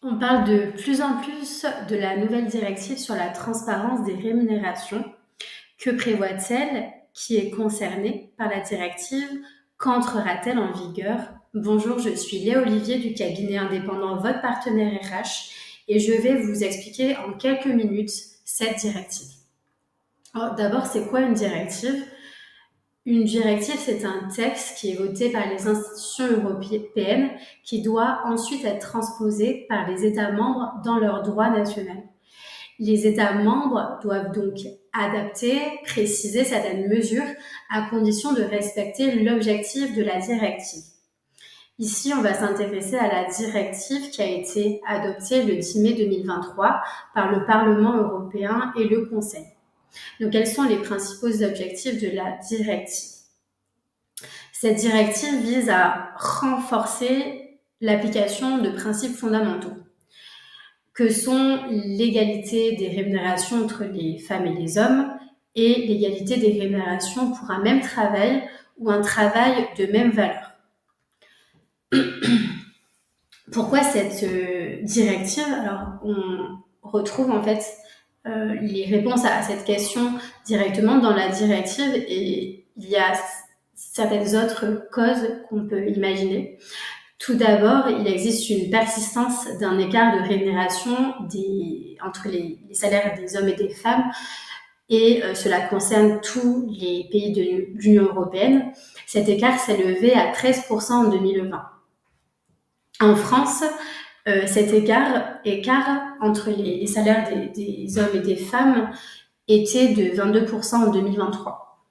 On parle de plus en plus de la nouvelle directive sur la transparence des rémunérations. Que prévoit-elle? Qui est concernée par la directive? Qu'entrera-t-elle en vigueur? Bonjour, je suis Léa Olivier du cabinet indépendant Votre Partenaire RH et je vais vous expliquer en quelques minutes cette directive. Alors, d'abord, c'est quoi une directive? Une directive, c'est un texte qui est voté par les institutions européennes qui doit ensuite être transposé par les États membres dans leur droit national. Les États membres doivent donc adapter, préciser certaines mesures à condition de respecter l'objectif de la directive. Ici, on va s'intéresser à la directive qui a été adoptée le 10 mai 2023 par le Parlement européen et le Conseil. Donc, quels sont les principaux objectifs de la directive? Cette directive vise à renforcer l'application de principes fondamentaux, que sont l'égalité des rémunérations entre les femmes et les hommes et l'égalité des rémunérations pour un même travail ou un travail de même valeur. Pourquoi cette directive? Alors, on retrouve en fait les réponses à cette question directement dans la directive et il y a certaines autres causes qu'on peut imaginer. Tout d'abord, il existe une persistance d'un écart de rémunération entre les salaires des hommes et des femmes et cela concerne tous les pays de l'Union européenne. Cet écart s'est levé à 13% en 2020. En France, cet écart entre les salaires des hommes et des femmes était de 22% en 2023.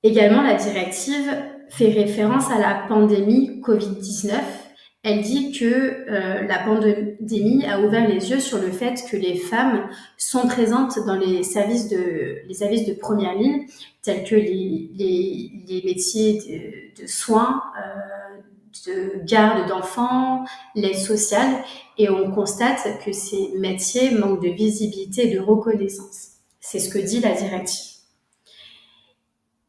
Également, la directive fait référence à la pandémie Covid-19. Elle dit que la pandémie a ouvert les yeux sur le fait que les femmes sont présentes dans les services de première ligne, tels que les métiers de soins, de garde d'enfants, l'aide sociale, et on constate que ces métiers manquent de visibilité et de reconnaissance. C'est ce que dit la directive.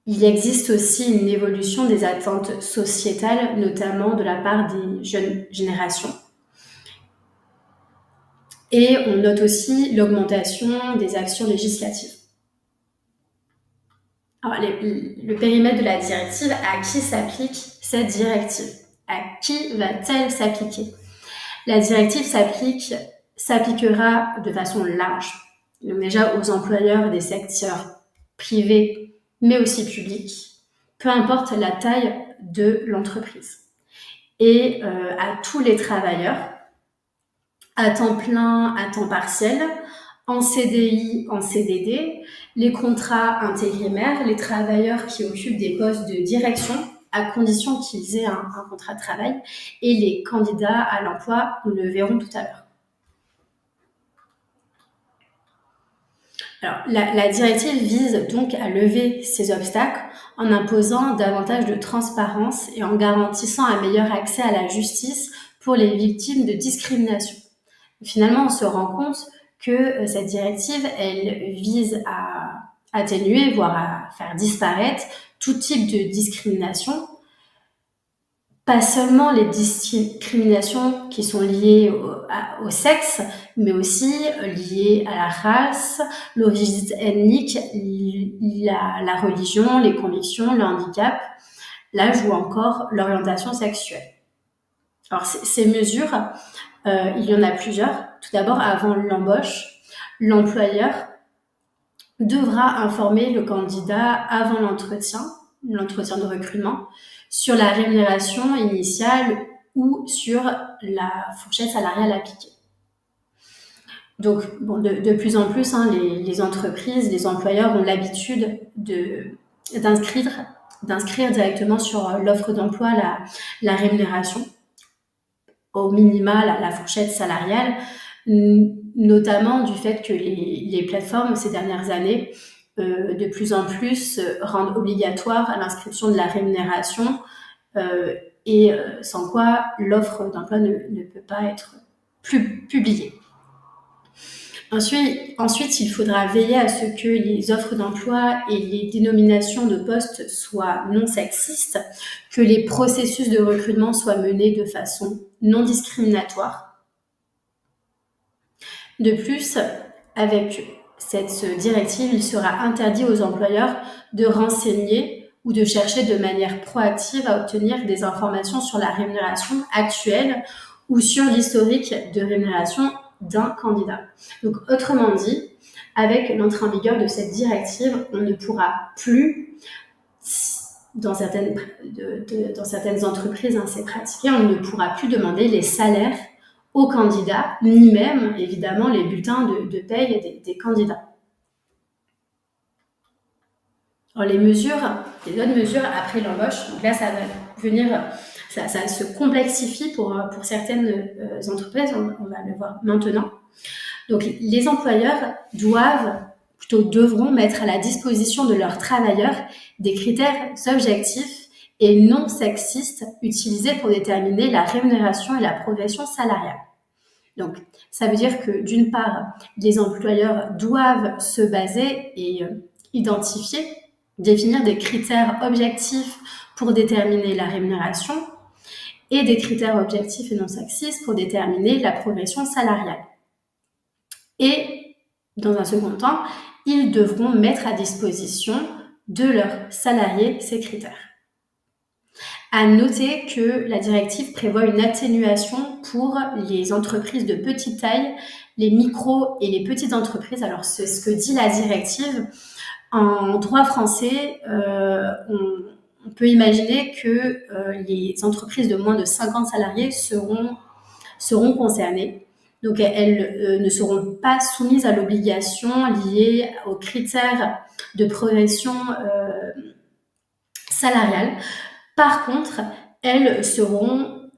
Il existe aussi une évolution des attentes sociétales, notamment de la part des jeunes générations. Et on note aussi l'augmentation des actions législatives. Alors, le périmètre de la directive, à qui s'applique cette directive? À qui va-t-elle s'appliquer? La directive s'appliquera de façon large, donc déjà aux employeurs des secteurs privés, mais aussi publics, peu importe la taille de l'entreprise, et à tous les travailleurs, à temps plein, à temps partiel, en CDI, en CDD, les contrats intérimaires, les travailleurs qui occupent des postes de direction, à condition qu'ils aient un contrat de travail, et les candidats à l'emploi, nous le verrons tout à l'heure. Alors, la directive vise donc à lever ces obstacles en imposant davantage de transparence et en garantissant un meilleur accès à la justice pour les victimes de discrimination. Finalement, on se rend compte que cette directive, elle vise à atténuer, voire à faire disparaître tout type de discrimination, pas seulement les discriminations qui sont liées au sexe, mais aussi liées à la race, l'origine ethnique, la religion, les convictions, le handicap, l'âge ou encore l'orientation sexuelle. Alors, ces mesures, il y en a plusieurs. Tout d'abord, avant l'embauche, l'employeur devra informer le candidat avant l'entretien de recrutement, sur la rémunération initiale ou sur la fourchette salariale appliquée. Donc, de plus en plus, les entreprises, les employeurs ont l'habitude d'inscrire directement sur l'offre d'emploi la rémunération, au minima la fourchette salariale, notamment du fait que les plateformes ces dernières années de plus en plus rendent obligatoire l'inscription de la rémunération et sans quoi l'offre d'emploi ne peut pas être plus publiée. Ensuite, il faudra veiller à ce que les offres d'emploi et les dénominations de postes soient non sexistes, que les processus de recrutement soient menés de façon non discriminatoire. De plus, avec cette directive, il sera interdit aux employeurs de renseigner ou de chercher de manière proactive à obtenir des informations sur la rémunération actuelle ou sur l'historique de rémunération d'un candidat. Donc, autrement dit, avec l'entrée en vigueur de cette directive, on ne pourra plus, dans certaines entreprises, c'est pratiqué, on ne pourra plus demander les salaires aux candidats, ni même, évidemment, les bulletins de paye des candidats. Alors, les autres mesures après l'embauche, donc là, ça va venir, ça se complexifie pour certaines entreprises, on va le voir maintenant. Donc, les employeurs devront mettre à la disposition de leurs travailleurs des critères objectifs et non sexistes utilisés pour déterminer la rémunération et la progression salariale. Donc, ça veut dire que d'une part, les employeurs doivent se baser et définir des critères objectifs pour déterminer la rémunération et des critères objectifs et non sexistes pour déterminer la progression salariale. Et, dans un second temps, ils devront mettre à disposition de leurs salariés ces critères. À noter que la directive prévoit une atténuation pour les entreprises de petite taille, les micros et les petites entreprises. Alors, c'est ce que dit la directive. En droit français, on peut imaginer que les entreprises de moins de 50 salariés seront concernées. Donc, elles ne seront pas soumises à l'obligation liée aux critères de progression salariale. Par contre, elles seront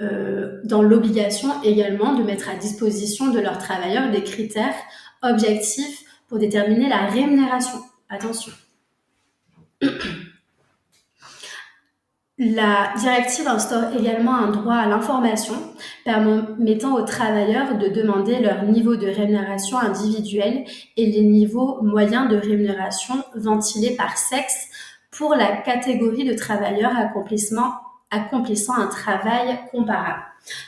dans l'obligation également de mettre à disposition de leurs travailleurs des critères objectifs pour déterminer la rémunération. Attention. La directive instaure également un droit à l'information permettant aux travailleurs de demander leur niveau de rémunération individuel et les niveaux moyens de rémunération ventilés par sexe pour la catégorie de travailleurs accomplissant un travail comparable.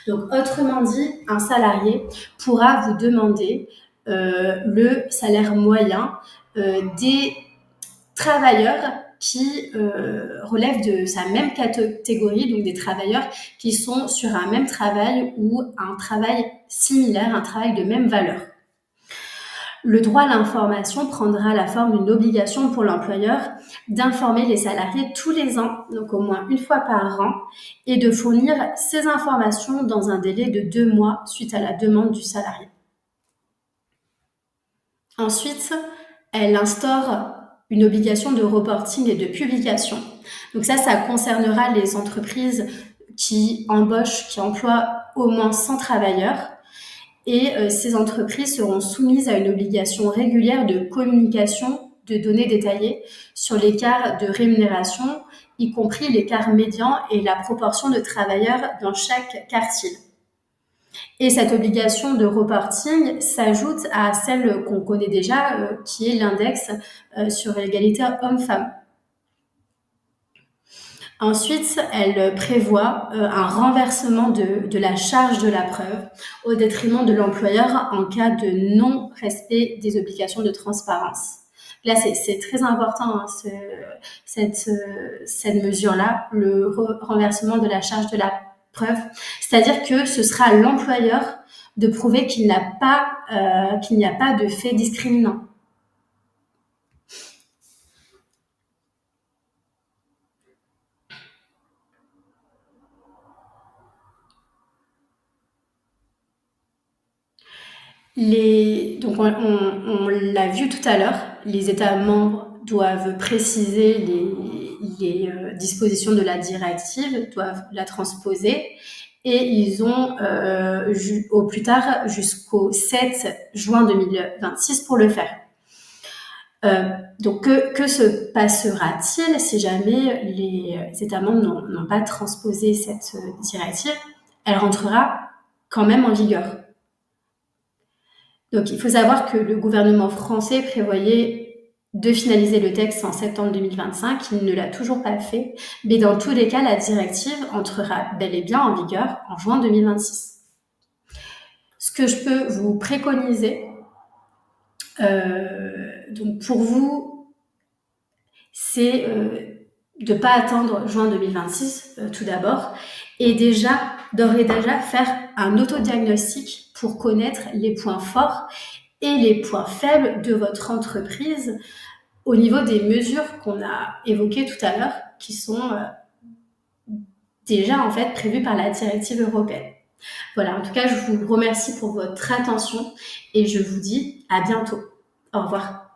Donc, autrement dit, un salarié pourra vous demander le salaire moyen des travailleurs qui relèvent de sa même catégorie, donc des travailleurs qui sont sur un même travail ou un travail similaire, un travail de même valeur. Le droit à l'information prendra la forme d'une obligation pour l'employeur d'informer les salariés tous les ans, donc au moins une fois par an, et de fournir ces informations dans un délai de 2 mois suite à la demande du salarié. Ensuite, elle instaure une obligation de reporting et de publication. Donc ça concernera les entreprises qui emploient au moins 100 travailleurs. Et ces entreprises seront soumises à une obligation régulière de communication de données détaillées sur l'écart de rémunération, y compris l'écart médian et la proportion de travailleurs dans chaque quartile. Et cette obligation de reporting s'ajoute à celle qu'on connaît déjà, qui est l'index sur l'égalité homme-femme. Ensuite, elle prévoit un renversement de la charge de la preuve au détriment de l'employeur en cas de non-respect des obligations de transparence. Là, c'est très important, cette mesure-là, le renversement de la charge de la preuve. C'est-à-dire que ce sera à l'employeur de prouver qu'il n'y a pas de fait discriminant. Donc on l'a vu tout à l'heure, les États membres doivent préciser les dispositions de la directive, doivent la transposer, et ils ont au plus tard jusqu'au 7 juin 2026 pour le faire. Donc que se passera-t-il si jamais les États membres n'ont pas transposé cette directive? Elle rentrera quand même en vigueur. Donc il faut savoir que le gouvernement français prévoyait de finaliser le texte en septembre 2025. Il ne l'a toujours pas fait, mais dans tous les cas, la directive entrera bel et bien en vigueur en juin 2026. Ce que je peux vous préconiser, donc pour vous, c'est de ne pas attendre juin 2026 tout d'abord, et d'ores et déjà faire un autodiagnostic pour connaître les points forts et les points faibles de votre entreprise au niveau des mesures qu'on a évoquées tout à l'heure, qui sont déjà en fait prévues par la directive européenne. Voilà, en tout cas, je vous remercie pour votre attention et je vous dis à bientôt. Au revoir.